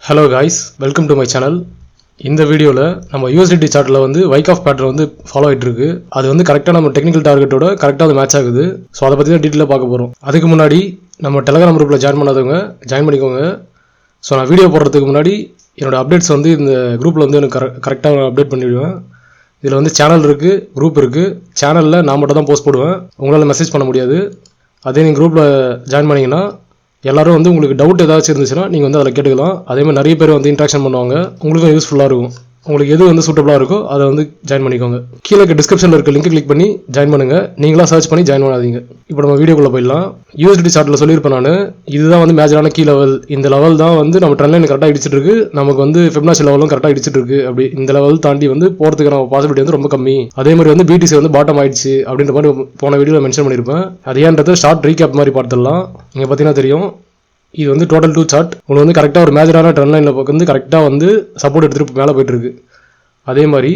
Hello guys, welcome to my channel. இந்த வீடியோல நம்ம USDT சார்ட்ல வந்து வைக் ஆஃப் பேட்டர்ன் வந்து ஃபாலோ ஆயிட்டு இருக்கு. அது வந்து கரெக்ட்டா நம்ம டெக்னிக்கல் டார்கெட்டோட கரெக்ட்டா அது மேட்ச் ஆகுது. சோ அத பத்தி தான் டீடைலா பார்க்க போறோம். அதுக்கு முன்னாடி நம்ம Telegram குரூப்ல ஜாயின் பண்ணாதவங்க ஜாயின் பண்ணிக்கோங்க. சோ நான் வீடியோ போடுறதுக்கு முன்னாடி என்னோட அப்டேட்ஸ் வந்து இந்த குரூப்ல வந்து எனக்கு கரெக்ட்டா அப்டேட் பண்ணிடுவேன். இதுல வந்து சேனல் இருக்கு, குரூப் இருக்கு. சேனல்ல நான் மட்டும் தான் போஸ்ட் போடுவேன். உங்களால மெசேஜ் பண்ண முடியாது. அதே நீங்க குரூப்ல ஜாயின் பண்ணீங்கன்னா எல்லாரும் வந்து உங்களுக்கு டவுட் ஏதாச்சும் இருந்துச்சுன்னா நீங்கள் வந்து அதில் கேட்டுக்கலாம். அதே மாதிரி நிறைய பேர் வந்து இன்ட்ராக்ஷன் பண்ணுவாங்க. உங்களுக்கும் யூஸ்ஃபுல்லாக இருக்கும். உங்களுக்கு எது வந்து சூட்டபுளாக இருக்கோ அதை வந்து ஜாயின் பண்ணிக்கோங்க. கீழே டிஸ்கிரிப்ஷனில் இருக்க லிங்க் கிளிக் பண்ணி ஜாயின் பண்ணுங்க. நீங்களா சர்ச் பண்ணி ஜாயின் பண்ணாதீங்க. இப்போ நம்ம வீடியோக்குள்ளே போயிடலாம். USDT சார்ட்டில் சொல்லியிருப்பேன் நான், இதுதான் வந்து மேஜரான கீ லெவல். இந்த லெவல் தான் வந்து நம்ம ட்ரெண்ட் லைன் கரெக்டாக இடிச்சிட்டு இருக்கு. நமக்கு வந்து ஃபிபனாச்சி லெவலும் கரெக்டாக இடிச்சிட்டு இருக்கு. அப்படி இந்த லெவல் தாண்டி வந்து போகிறதுக்கான பாசிபிலிட்டி வந்து ரொம்ப கம்மி. அதே மாதிரி வந்து BTC வந்து பாட்டம் ஆயிடுச்சு அப்படின்ற மாதிரி போன வீடியோவில் மென்ஷன் பண்ணியிருப்பேன். அது ஏன்றது ஷார்ட் ரீகேப் மாதிரி பார்த்துடலாம். நீங்கள் பார்த்தீங்கன்னா தெரியும். இது வந்து டோட்டல் 2 சார்ட். உங்களுக்கு வந்து கரெக்டாக ஒரு மேஜரான ட்ரெண்ட் லைனில் வந்து கரெக்டாக வந்து சப்போர்ட் எடுத்துகிட்டு மேலே போயிட்டுருக்கு. அதே மாதிரி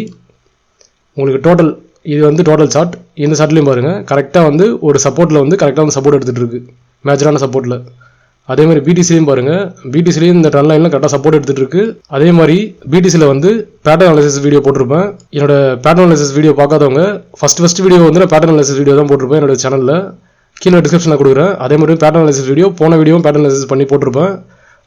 உங்களுக்கு டோட்டல் இது வந்து டோட்டல் சார்ட். இந்த சார்ட்லேயும் பாருங்கள் கரெக்டாக வந்து ஒரு சப்போர்ட்டில் வந்து கரெக்டாக வந்து சப்போர்ட் எடுத்துகிட்டு இருக்கு, மேஜரான சப்போர்ட்டில். அதே மாதிரி BTCலையும் பாருங்கள், BTCலையும் இந்த ட்ரெண்ட் லைனில் கரெக்டாக சப்போர்ட் எடுத்துகிட்டு இருக்கு. அதே மாதிரி BTCயில் வந்து பேட்டர்ன் அனாலிசிஸ் வீடியோ போட்டிருப்பேன். என்னோட பேட்டர்ன் அனாலிசிஸ் வீடியோ பார்க்காதவங்க ஃபஸ்ட் வீடியோ வந்து நான் பேட்டர்ன் அனாலிசிஸ் வீடியோ தான் போட்டிருப்பேன் என்னோட சேனலில். கீழே டிஸ்கிரிப்ஷனில் கொடுக்குறேன். அதே மாதிரி பேட்டர்ன் அனாலிசிஸ் வீடியோ போன வீடியோவும் பேட்டர்ன் அனாலிசிஸ் பண்ணி போட்டிருப்பேன்.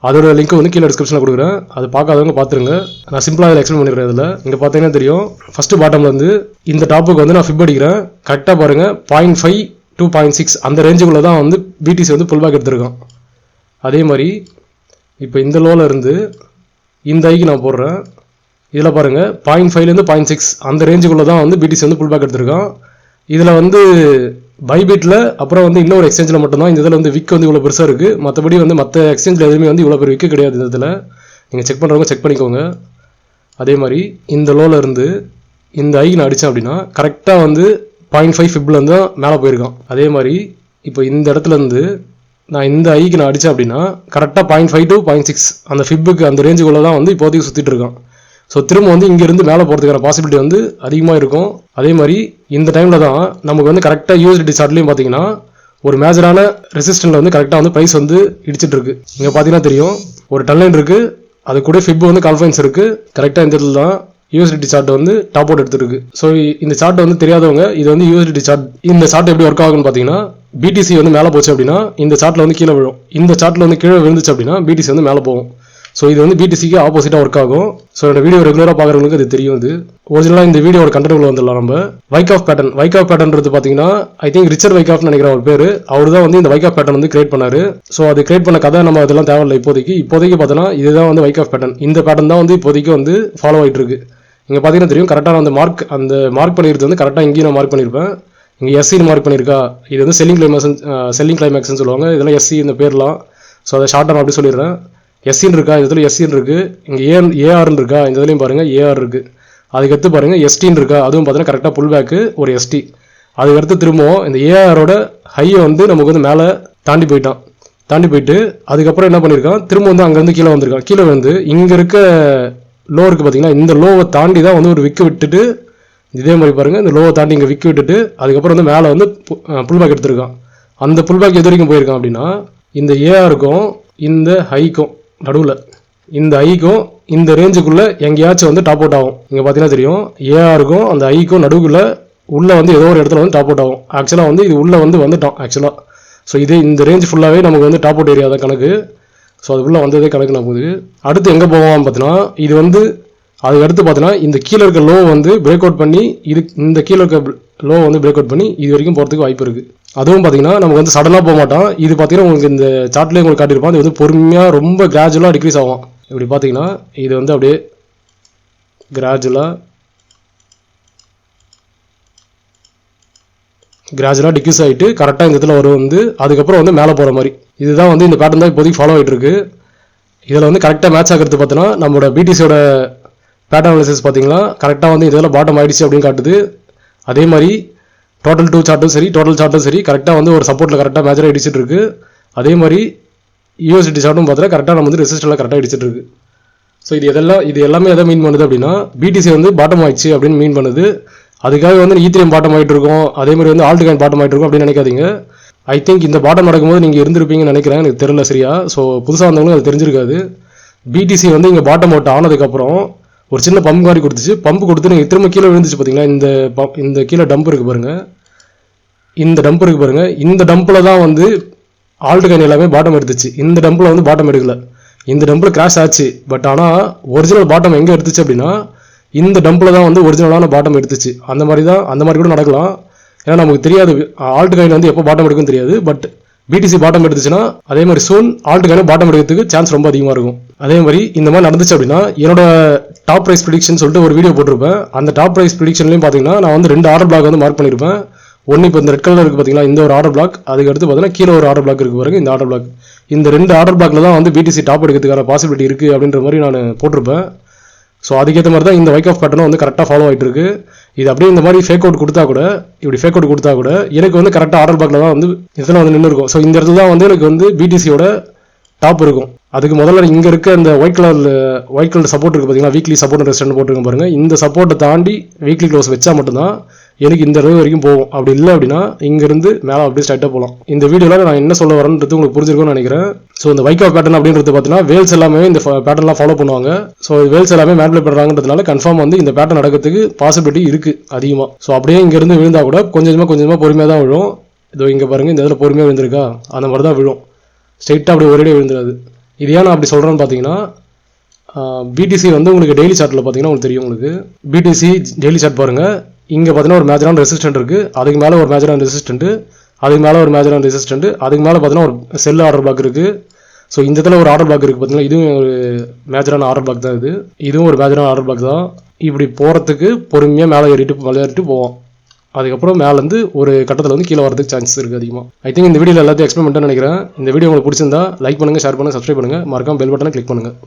அதோட லிங்க் வந்து கீழே டிஸ்கிரிப்ஷனில் கொடுக்குறேன். அது பார்க்காதவங்க பார்த்துருங்க. நான் சிம்பிளாக அதில் எக்ஸ்பிளைன் பண்ணிடுறேன். இதில் இங்கே பார்த்தீங்கன்னா தெரியும், ஃபஸ்ட்டு பாட்டமில் வந்து இந்த டாப்புக்கு வந்து நான் ஃபிப் அடிக்கிறேன். கரெக்டாக பாருங்கள் 0.5 to 0.6 அந்த ரேஞ்சுக்குள்ளே தான் வந்து BTC வந்து புல் பேக் எடுத்திருக்கான். அதே மாதிரி இப்போ இந்த லோவில் இருந்து இந்த ஐக்கு நான் போடுறேன். இதில் பாருங்கள் 0.5லேருந்து 0.6 அந்த ரேஞ்சுக்குள்ளே தான் வந்து BTC வந்து புல் பேக் எடுத்திருக்கான். இதில் வந்து பைபிட்டில் அப்புறம் வந்து இன்னொரு எக்ஸ்சேஞ்சில் மட்டும்தான் இந்த இதில் வந்து விக் வந்து இவ்வளோ பெருசாக இருக்குது. மற்றபடி வந்து மற்ற எக்ஸ்சேஞ்சில் எதுவுமே வந்து இவ்வளோ பெரிய விக்கு கிடையாது. இந்த இதில் நீங்கள் செக் பண்ணுறவங்க செக் பண்ணிக்கோங்க. அதே மாதிரி இந்த லோவில் இருந்து இந்த ஐக்கு நான் அடித்தேன் அப்படின்னா கரெக்டாக வந்து 0.5 ஃபிப்லேருந்து தான் மேலே போயிருக்கான். அதே மாதிரி இப்போ இந்த இடத்துலேருந்து நான் இந்த ஐக்கு நான் அடித்தேன் அப்படின்னா கரெக்டாக 0.5 to 0.6 அந்த ஃபிப்புக்கு அந்த ரேஞ்சுக்குள்ளே தான் வந்து இப்போதைக்கு சுற்றிட்டு இருக்கான். ஸோ திரும்ப வந்து இங்கேருந்து மேலே போகிறதுக்கான பாசிபிலிட்டி வந்து அதிகமாக இருக்கும். அதே மாதிரி இந்த டைமில் தான் நமக்கு வந்து கரெக்டாக USDT சார்ட்லேயும் பார்த்தீங்கன்னா ஒரு மேஜரான ரெசிஸ்டன்ட்ல வந்து கரெக்டாக வந்து ப்ரைஸ் வந்து இடிச்சிட்டு இருக்கு. இங்கே பார்த்தீங்கன்னா தெரியும் ஒரு டன்லைன் இருக்குது, அது கூட ஃபிப் வந்து கான்ஃபரன்ஸ் இருக்குது. கரெக்டாக இந்த இடத்துல தான் USDT சார்ட் வந்து டாப் அவுட் எடுத்துருக்கு. ஸோ இந்த சார்ட் வந்து தெரியாதவங்க இது வந்து USDT சார்ட். இந்த சார்ட் எப்படி ஒர்க் ஆகுன்னு பார்த்தீங்கன்னா BTC வந்து மேலே போச்சு அப்படின்னா இந்த சார்ட்டில் வந்து கீழே விழும். இந்த சார்ட்டில் வந்து கீழே விழுந்துச்சு அப்படின்னா BTC வந்து மேலே போகும். ஸோ இது வந்து BTCக்கு ஆப்போசிட்டாக ஒர்க் ஆகும். ஸோ இந்த வீடியோ ரெகுலராக பார்க்குறவங்களுக்கு அது தெரியும். இது ஒரிஜினலாக இந்த வீடியோட கண்டென்ட்ல வந்துடலாம். நம்ம வைக் ஆஃப் பேட்டர்ன்றது பார்த்தீங்கன்னா ஐ திங்க் ரிச்சர்ட் வைக் ஆஃப்னு நினைக்கிற ஒரு பேர். அவர் தான் வந்து இந்த வைக் ஆஃப் பேட்டர்ன் வந்து கிரியேட் பண்ணாரு. ஸோ அது கிரியேட் பண்ண கதை நம்ம அதெல்லாம் தேவையில்லை இப்போதைக்கு பார்த்தோன்னா இதுதான் வந்து வைக் ஆஃப் பேட்டர்ன். இந்த பேட்டர்ன் தான் வந்து இப்போதைக்கு வந்து ஃபாலோ ஆகிட்டு இருக்கு. இங்கே பார்த்தீங்கன்னா தெரியும் கரெக்டாக அந்த மார்க் பண்ணிடுறது வந்து கரெக்டாக இங்கேயும் நான் மார்க் பண்ணியிருப்பேன். இங்கே SCன்னு மார்க் பண்ணியிருக்கா. இது வந்து செல்லிங் கிளைமேக்ஸ்னு சொல்லுவாங்க. இதெல்லாம் SC இந்த பேர்லாம். ஸோ அதை ஷார்ட்டாக அப்படி சொல்லிடுறேன். SCன்னு இருக்கா, இந்த இதில் SCன்னு இருக்குது. இங்கே ARன்னு இருக்கா, இந்த இதுலையும் பாருங்கள் AR இருக்குது. அதுக்கடுத்து பாருங்கள் STன்னு இருக்கா, அதுவும் பார்த்தீங்கன்னா கரெக்டாக புல் பேக்கு ஒரு ST. அதுக்கடுத்து திரும்பவும் இந்த ARோட ஹையை வந்து நமக்கு வந்து மேலே தாண்டி போயிட்டு அதுக்கப்புறம் என்ன பண்ணியிருக்கான், திரும்ப வந்து அங்கேருந்து கீழே வந்திருக்கான். கீழே வந்து இங்கே இருக்க லோ இருக்குது பார்த்தீங்கன்னா, இந்த லோவை தாண்டி தான் வந்து ஒரு விக்கு விட்டுட்டு இதே மாதிரி பாருங்கள் இந்த லோவை தாண்டி இங்கே விக்கு விட்டுட்டு அதுக்கப்புறம் வந்து மேலே வந்து புல் பேக் எடுத்திருக்கான். அந்த புல் பேக் எது வரைக்கும் போயிருக்கான் அப்படின்னா இந்த ARக்கும் இந்த ஹைக்கும் நடுவில், இந்த ஐக்கும் இந்த ரேஞ்சுக்குள்ளே எங்கேயாச்சும் வந்து டாப் அவுட் ஆகும். இங்கே பார்த்தீங்கன்னா தெரியும் ARக்கும் அந்த ஐக்கும் நடுவுக்குள்ளே உள்ளே வந்து ஏதோ ஒரு இடத்துல வந்து டாப் அவுட் ஆகும். ஆக்சுவலாக வந்து இது உள்ளே வந்து வந்துட்டோம் ஆக்சுவலாக. ஸோ இதே இந்த ரேஞ்ச் ஃபுல்லாகவே நமக்கு வந்து டாப் அவுட் ஏரியா தான் கணக்கு. ஸோ அது உள்ளே வந்ததே கணக்கு நான் போகுது. அடுத்து எங்கே போவோம் பார்த்தீங்கன்னா இது வந்து அதுக்கு அடுத்து பார்த்தீங்கன்னா இந்த கீழே இருக்க லோ வந்து பிரேக் அவுட் பண்ணி இந்த கீழே இருக்க லோ வந்து பிரேக் அவுட் பண்ணி இது வரைக்கும் போகிறதுக்கு வாய்ப்பு இருக்குது. அதுவும் பார்த்தீங்கன்னா நமக்கு வந்து சடனாக போக மாட்டான். இது பார்த்தீங்கன்னா உங்களுக்கு இந்த சார்ட்லேயே உங்களுக்கு காட்டியிருப்பான். இது வந்து பொறுமையாக ரொம்ப கிராஜுவலாக டிக்ரீஸ் ஆகும். இப்படி பார்த்தீங்கன்னா இது வந்து அப்படியே கிராஜுவலாக டிக்ரீஸ் ஆகிட்டு கரெக்டாக இந்த இடத்துல வரும் வந்து அதுக்கப்புறம் வந்து மேலே போகிற மாதிரி. இதுதான் வந்து இந்த பேட்டர்ன் தான் இப்போதைக்கு ஃபாலோ ஆகிட்டு இருக்கு. இதில் வந்து கரெக்டாக மேட்ச் ஆகிறது பார்த்தீங்கன்னா நம்மளோட BTCயோட பேட்டர்ன் அனாலிசிஸ் பார்த்தீங்கன்னா கரெக்டாக வந்து இதெல்லாம் பாட்டம் ஆகிடுச்சு அப்படின்னு காட்டுது. அதே மாதிரி டோட்டல் 2 சார்ட்டும் சரி கரெக்டாக வந்து ஒரு சப்போர்ட்டில் கரெக்டாக மேஜராக இடிச்சிட்டு இருக்கு. அதே மாதிரி USDT சார்ட்டும் பார்த்தா கரெக்டாக நம்ம வந்து ரெசிஸ்டரில் கரெக்டாக இடிச்சிட்டு இருக்கு. ஸோ இது எல்லாமே எதை மீன் பண்ணுது அப்படின்னா BTC வந்து பாட்டம் ஆயிடுச்சு அப்படின்னு மீன் பண்ணுது. அதுக்காக வந்து ஈத்திரியம் பாட்டம் ஆகிட்டு இருக்கும், அதே மாதிரி வந்து ஆல்ட்காயின் பாட்டம் ஆகிட்டு இருக்கும் அப்படின்னு நினைக்காதீங்க. ஐ திங்க் இந்த பாட்டம் நடக்கும்போது நீங்கள் இருந்திருப்பீங்கன்னு நினைக்கிறேன், எனக்கு தெரியல சரியா. ஸோ புதுசாக வந்தவங்களும் அது தெரிஞ்சிருக்காது. பிடிசி வந்து இங்கே பாட்டம் அவுட் ஆனதுக்கப்புறம் ஒரு சின்ன பம்ப் மாதிரி கொடுத்துச்சு. பம்ப் கொடுத்து நீங்கள் திரும்ப கீழே விழுந்துச்சு பார்த்தீங்களா, இந்த கீழே டம்ப் இருக்குது பாருங்கள், இந்த டம்ப் இருக்குது பாருங்கள், இந்த டம்பில் தான் வந்து ஆல்ட் காயின் எல்லாமே பாட்டம் எடுத்துச்சு. இந்த டம்பில் வந்து பாட்டம் எடுக்கல, இந்த டம்பில் கிராஷ் ஆச்சு. பட் ஆனால் ஒரிஜினல் பாட்டம் எங்கே எடுத்துச்சு அப்படின்னா இந்த டம்பில் தான் வந்து ஒரிஜினலான பாட்டம் எடுத்துச்சு. அந்த மாதிரி கூட நடக்கலாம். ஏன்னா நமக்கு தெரியாது ஆல்ட் காயின் வந்து எப்போ பாட்டம் எடுக்குன்னு தெரியாது. பட் பிடிசி பாட்டம் எடுத்துச்சுன்னா அதே மாதிரி சூன் ஆல்ட் காயின் பாட்டம் எடுக்கிறதுக்கு சான்ஸ் ரொம்ப அதிகமாக இருக்கும். அதே மாதிரி இந்த மாதிரி நடந்துச்சு அப்படின்னா என்னோட டாப் ப்ரைஸ் ப்ரிடிக்ஷன் சொல்லிட்டு ஒரு வீடியோ போட்டிருப்பேன். அந்த டாப் ப்ரைஸ் ப்ரிடிக்ஷன்லையும் பார்த்தீங்கன்னா நான் வந்து 2 ஆர்டர் பிளாக் வந்து மார்க் பண்ணியிருப்பேன். ஒன்று இப்போ இந்த ரெட் கலர் இருக்குது பார்த்தீங்களா, இந்த ஒரு ஆர்டர் பிளாக், அதுக்கு அடுத்து பார்த்தீங்கன்னா கீழே ஒரு ஆர்டர் பிளாக் இருக்குது பாருங்க, இந்த ஆர்டர் பிளாக். இந்த 2 ஆர்டர் பிளாக்ல தான் வந்து பிடிசி டாப் எடுக்கிறதுக்கான பாசிபிலிட்டி இருக்குது அப்படின்ற மாதிரி நான் போட்டிருப்பேன். ஸோ அதுக்கேற்ற மாதிரி தான் இந்த வைக் ஆஃப் பேட்டர்னும் வந்து கரெக்டாக ஃபாலோ ஆகிட்டு இருக்கு. இது அப்படியே இந்த மாதிரி ஃபேக் அவுட் கொடுத்தா கூட, இப்படி ஃபேக் அவுட் கொடுத்தா கூட எனக்கு வந்து கரெக்டாக ஆர்டர் பிளாக்ல தான் வந்து இதெல்லாம் வந்து நின்று இருக்கும். ஸோ இந்த இடத்துல தான் வந்து எனக்கு வந்து பிடிசியோட டாப் இருக்கும். அதுக்கு முதல்ல இங்கே இருக்க இந்த ஒயிட் கலர் சப்போர்ட் இருக்குது பார்த்தீங்களா, வீக்லி சப்போர்ட் ரெஸ்ட் போட்டுருங்க பாருங்க. இந்த சப்போர்ட்டை தாண்டி வீக்லி க்ளோஸ் வச்சா மட்டும்தான் எனக்கு இந்த அளவு வரைக்கும் போகும். அப்படி இல்லை அப்படின்னா இங்கேருந்து மேலே அப்படியே ஸ்ட்ரைட்டாக போகலாம். இந்த வீடியோவில் நான் என்ன சொல்ல வரேன்றது உங்களுக்கு புரிஞ்சிருக்கும்னு நினைக்கிறேன். ஸோ இந்த வைக் ஆஃப் பேட்டர்ன் அப்படின்றது பார்த்தீங்கன்னா வேல்ஸ் எல்லாமே இந்த பேட்டர்லாம் ஃபாலோ பண்ணுவாங்க. ஸோ வேல்ஸ் எல்லாமே மேனிபுலேட் பண்ணுறாங்கன்றதுனால கன்ஃபார்ம் வந்து இந்த பேட்டர்ன் நடக்கிறதுக்கு பாசிபிலிட்டி இருக்குது அதிகமாக. ஸோ அப்படியே இங்கேருந்து விழுந்தா கூட கொஞ்சமாக பொறுமையாக தான் விழும். இதோ இங்கே பாருங்கள், இந்த இதில் பொறுமையாக விழுந்திருக்கா, அந்த மாதிரி தான் விழும். ஸ்ட்ரைட்டாக அப்படி ஒரேடியாக விழுந்துடாது. இது ஏன் நான் அப்படி சொல்கிறேன்னு பார்த்தீங்கன்னா பிடிசி வந்து உங்களுக்கு டெய்லி சார்ட்டில் பார்த்தீங்கன்னா உங்களுக்கு தெரியும். உங்களுக்கு பிடிசி டெய்லி சார்ட் பாருங்கள், இங்கே பார்த்தீங்கன்னா ஒரு மேஜரான ரெசிஸ்டன்ட் இருக்குது, அதுக்கு மேலே ஒரு மேஜரான ரெசிஸ்டன்ட், அதுக்கு மேலே ஒரு மேஜரான ரெசிஸ்டன்ட், அதுக்கு மேலே பார்த்தீங்கன்னா ஒரு செல் ஆர்டர் பிளாக் இருக்குது. ஸோ இந்த இடத்துல ஒரு ஆர்டர் பிளாக் இருக்குது பார்த்தீங்கன்னா, இதுவும் ஒரு மேஜரான ஆர்டர் பிளாக் தான். இதுவும் ஒரு மேஜரான ஆர்டர் பிளாக் தான். இப்படி போகிறதுக்கு பொறுமையாக மேலே ஏறிட்டு போவோம். அதுக்கப்புறம் மேலேருந்து ஒரு கட்டத்தில் வந்து கீழே வரதுக்கு சான்ஸ் இருக்குது அதிகமாக. ஐ திங்க் இந்த வீடியோவில் எல்லாத்தையும் எக்ஸ்பிளைன் பண்ணிட்டேன்னு நினைக்கிறேன். இந்த வீடியோ உங்களுக்கு பிடிச்சிருந்தா லைக் பண்ணுங்கள், ஷேர் பண்ணுங்கள், சப்ஸ்கிரைப் பண்ணுங்கள், மறக்காம பெல் பட்டனை கிளிக் பண்ணுங்கள்.